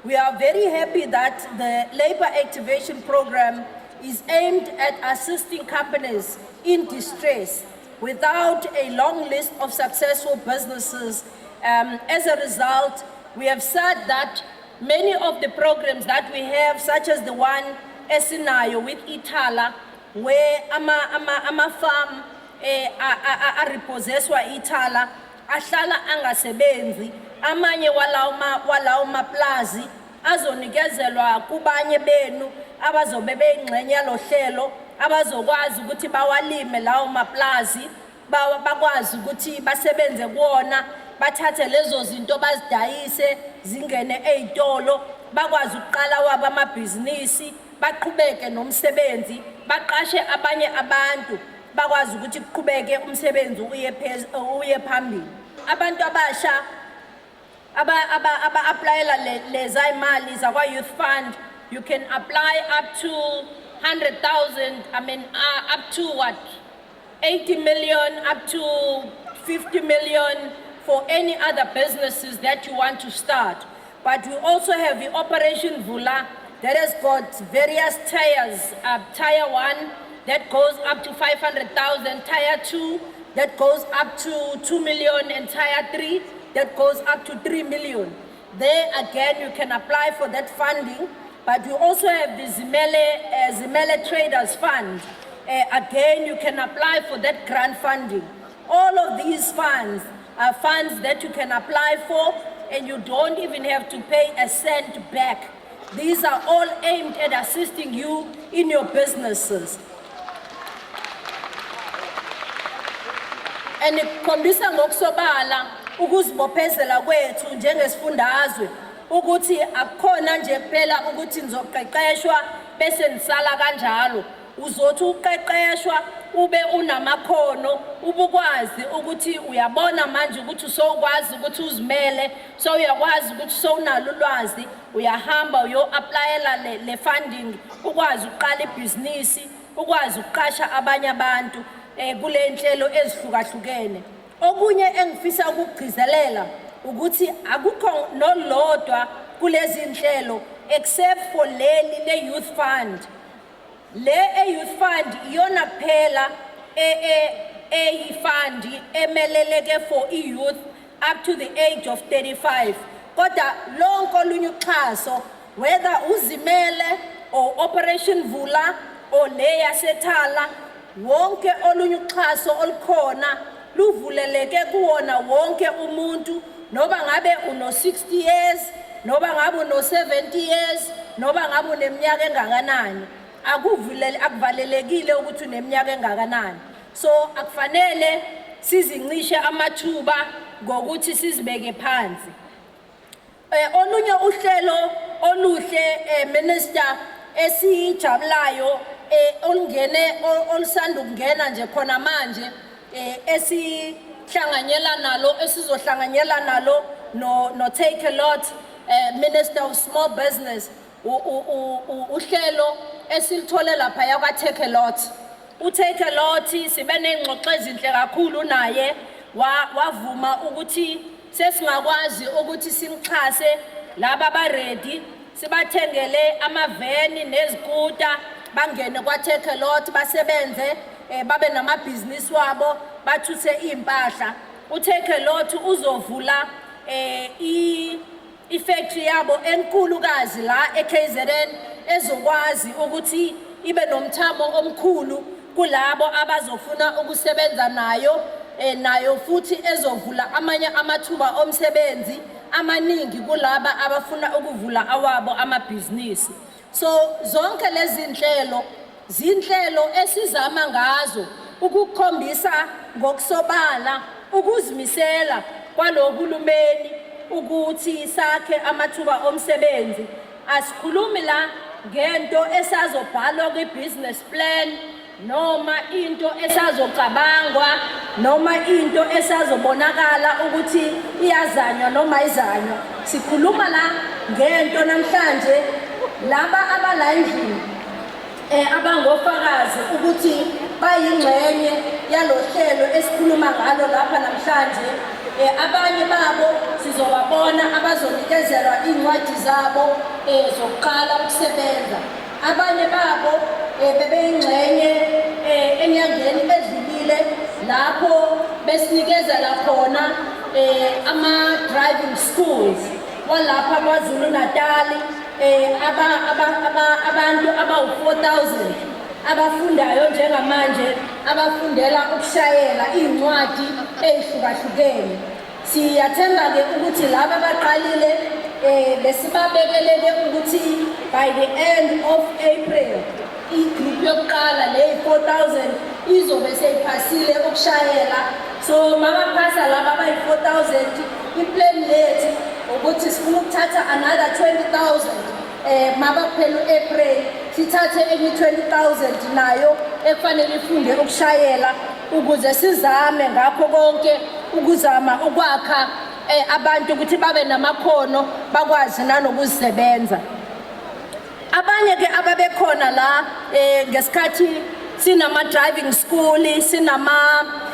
We are very happy that the Labour Activation Program is aimed at assisting companies in distress without a long list of successful businesses. As a result, we have said that many of the programs that we have, such as the one esinayo with Ithala, where ama farm are repossesswa Ithala, ahlala angasebenzi, amanye walawo maplazi azonikezelwa kubanye benu abazobe beyingxenye yalo hlelo abazokwazi ukuthi bawalime lawo maplazi bakwazi ukuthi basebenze kuona bathathe lezo zinto bazidayise zingene ezitolo bakwazi ukuqala wabo amabhizinisi baqhubeke nomsebenzi baqashe abanye abantu bakwazi ukuthi kuqhubeke umsebenzi uye phambili abantu abasha aba-applyela leza imali zakwa Youth Fund. You can apply up to 100,000, up to what? 80 million, up to 50 million for any other businesses that you want to start. But we also have the Operation Vula that has got various tiers. Tier 1 that goes up to 500,000, Tier 2 that goes up to 2 million, and Tier 3 that goes up to 3 million. There again, you can apply for that funding, but we also have the Zimele Traders Fund. Again, you can apply for that grant funding. All of these funds are funds that you can apply for, and you don't even have to pay a cent back. These are all aimed at assisting you in your businesses. And ikhombisa ngokusobala ukuzibophezela kwethu njengesifundazwe ukuthi akukhona nje kuphela ukuthi nizoqeqeshwa bese nisala kanjalo uzothi uqeqeshwa ube unamakhono ubukwazi ukuthi uyabona manje ukuthi usokwazi ukuthi uzimele so uyakwazi ukuthi sowunalo ulwazi uyahamba uyo-applyela le funding ukwazi uqala ibhizinisi ukwazi uqasha abanye abantu kule nhlelo ezihlukahlukene. Okunye engifisa ukugcizelela ukuthi akukho nolodwa kulezi nhlelo except for le Youth Fund. Le Youth Fund iyona kuphela fund emeleleke for youth up to the age of 35. Kodwa lonke olunye uxhaso whether uzimele or Operation Vula or le yaseThala wonke olunye uxhaso olukhona luvuleleke kuwona wonke umuntu noba ngabe uno 60 years noba ngabe uno 70 years noba ngabe uneminyaka engakanani akuvalelekile ukuthi uneminyaka engakanani so akufanele sizincishe amathuba ngokuthi sizibeke phansi olunye uhlelo oluhle minister esijabulayo olungene olusanda ukungena nje khona manje esihlanganyela nalo esizohlanganyela nalo no Take a Lot Minister of Small Business uhlelo esilithole lapha yakwa Take a Lot uTake a Lot sibe nengxoxo ezinhle kakhulu naye wavuma ukuthi sesingakwazi ukuthi simxhase laba ba ready sibathengele amaveni nezikuta bangene kwa Take a Lot basebenze babe namabhizinisi wabo bathuthe impahla uTake a Lot uzovula ifactory yabo enkulukazi la eKZN ezokwazi ukuthi ibe nomthamo omkhulu kulabo abazofuna ukusebenza nayo futhi ezovula amanye amathuba omsebenzi amaningi kulaba abafuna ukuvula awabo amabhizinisi so zonke lezi nhlelo zinhlelo esizama ngazo ukukhombisa ngokusobala ukuzimisela kwalohulumeni ukuthi sakhe amathuba omsebenzi asikhulumi la ngento esazobhalwa kwi-business plan noma into esazocabangwa noma into esazobonakala ukuthi iyazanywa noma izanywa sikhuluma la ngento namhlanje laba abalayindini abangofakazi ukuthi bayingxenye yalohlelo esikhuluma ngalo lapha namhlanje. Abanye babo sizobabona abazonikezelwa incwadi zabo zokuqala ukusebenza. Abanye babo bebeyingxenye enyangeni edlulile lapho besinikezela khona ama-driving schools walapha KwaZulu Natal, abantu abawu-4,000 abafundayo njengamanje abafundela ukushayela iy'ncwadi ey'hlukahlukene. Siyathemba-ke ukuthi laba abaqalile besibabekelele ukuthi by the end of April i-group yokuqala le 4,000 izobe seyiphasile ukushayela. So mabaphasa laba abayi-4,000 i-plan lethu ukuthi sifuna ukuthatha another 20,000 mabaphela u-April sithathe enye 20,000 nayo ekufanele ifunde ukushayela ukuze sizame ngakho konke ukuzama ukwakha abantu ukuthi babe namakhono bakwazi nanokuzisebenza. Abanye ke ababekhona la ngesikhathi sinama-driving school,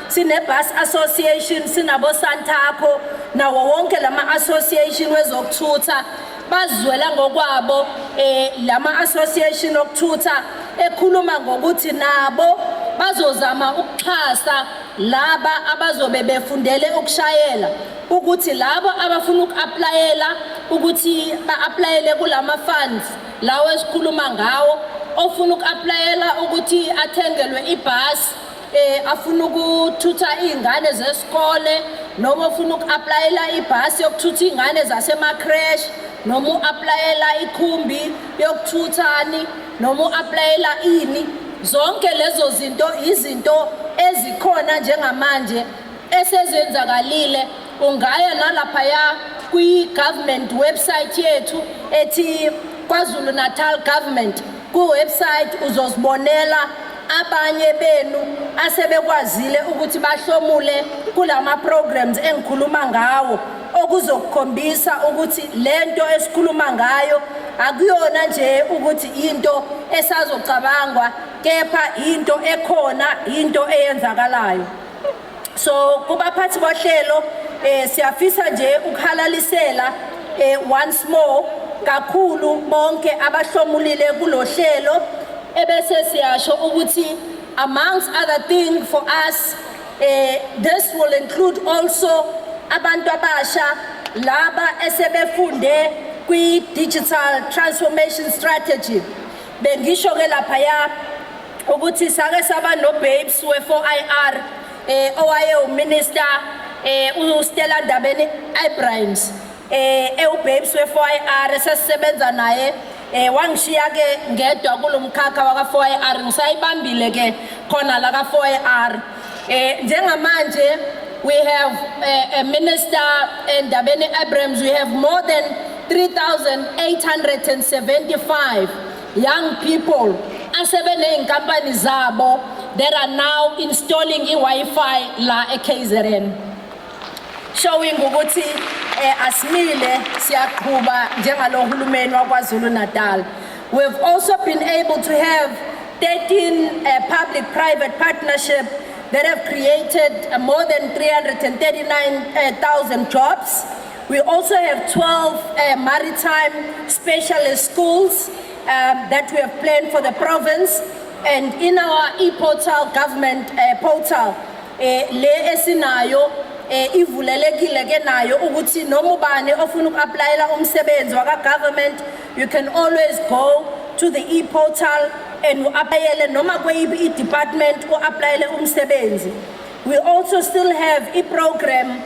sine-bus association, sinabo Santaco, nawo wonke lama-association wezokuthutha bazwela ngokwabo lama-association okuthutha ekhuluma ngokuthi nabo bazozama ukuxhasa laba abazobe befundele ukushayela ukuthi labo abafuna uku-aplayela ukuthi ba-aplayele kulama funds lawo esikhuluma ngawo, ofuna uku-aplayela ukuthi athengelwe ibhasi afuna ukuthutha iy'ngane zesikole, noma ofuna uku-aplayela ibhasi yokuthutha iy'ngane zasema-crash, noma u-aplayela ikhumbi yokuthuthani, noma u-aplayela ini. Zonke lezo zinto izinto ezikhona njengamanje esezenzakalile. Ungaya nalaphaya kwi-government website yethu ethi KwaZulu Natal Government, ku-website uzozibonela abanye benu asebekwazile ukuthi bahlomule kulama programs engikhuluma ngawo, okuzokukhombisa ukuthi lento esikhuluma ngayo akuyona nje ukuthi into esazocabangwa, kepha into ekhona, into eyenzakalayo. So kubaphathi bohlelo siyafisa nje ukuhalalisela once more kakhulu bonke abahlomulile kulohlelo, ebese siyasho ukuthi amongst other things for us this will include also abantu abasha laba esebefunde kwi-digital transformation strategy. Bengisho ke laphaya ukuthi sake saba no-babes we-4IR owaye uminister uStella Ndabeni-Abrahams babes we-4IR sesisebenza naye wangishiya ke ngedwa kulomkhakha waka-4IR, ngisayibambile ke khona la ka-4IR. Njengamanje we have a minister Ndabeni-Abrahams, we have more than 3,875 young people asebene inkampani zabo that are now installing i-Wi-Fi la e-KZN, showing ukuthi asimile siyaqhuba njengalo hulumeni waKwaZulu Natal. We've also been able to have 13 public-private partnerships that have created more than 339,000 jobs. We also have 12 maritime specialist schools that we have planned for the province. And in our e-portal, government portal, le esinayo ivulelekile ke nayo ukuthi noma ubani ofuna uku-aplayela umsebenzi waka-government, you can always go to the e-portal and u-aplayele noma kweyiphi i-department u-aplayele umsebenzi. We also still have i-program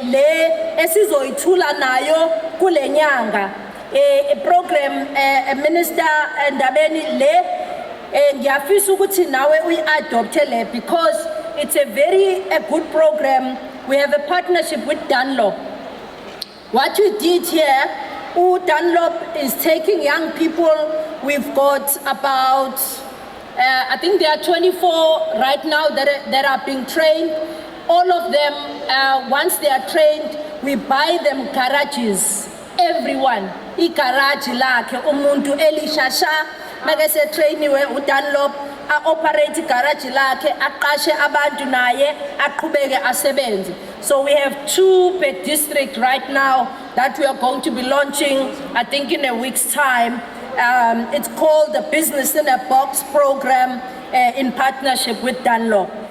le esizoyithula nayo kule nyanga, i-program Minister Ndabeni le ngiyafisa ukuthi nawe uyi-adopte le because it's a very good program. We have a partnership with Dunlop. What we did here, Dunlop is taking young people. We've got about, I think there are 24 right now that are being trained. All of them, once they are trained, we buy them garages. Everyone, i-garage lakhe umuntu elishasha makese trainiwe uDunlop operate garage lakhe, aqashe abantu naye, aqhubeke asebenze. So we have 2 per district right now that we are going to be launching, I think in a week's time. It's called the Business in a Box program in partnership with Dunlop.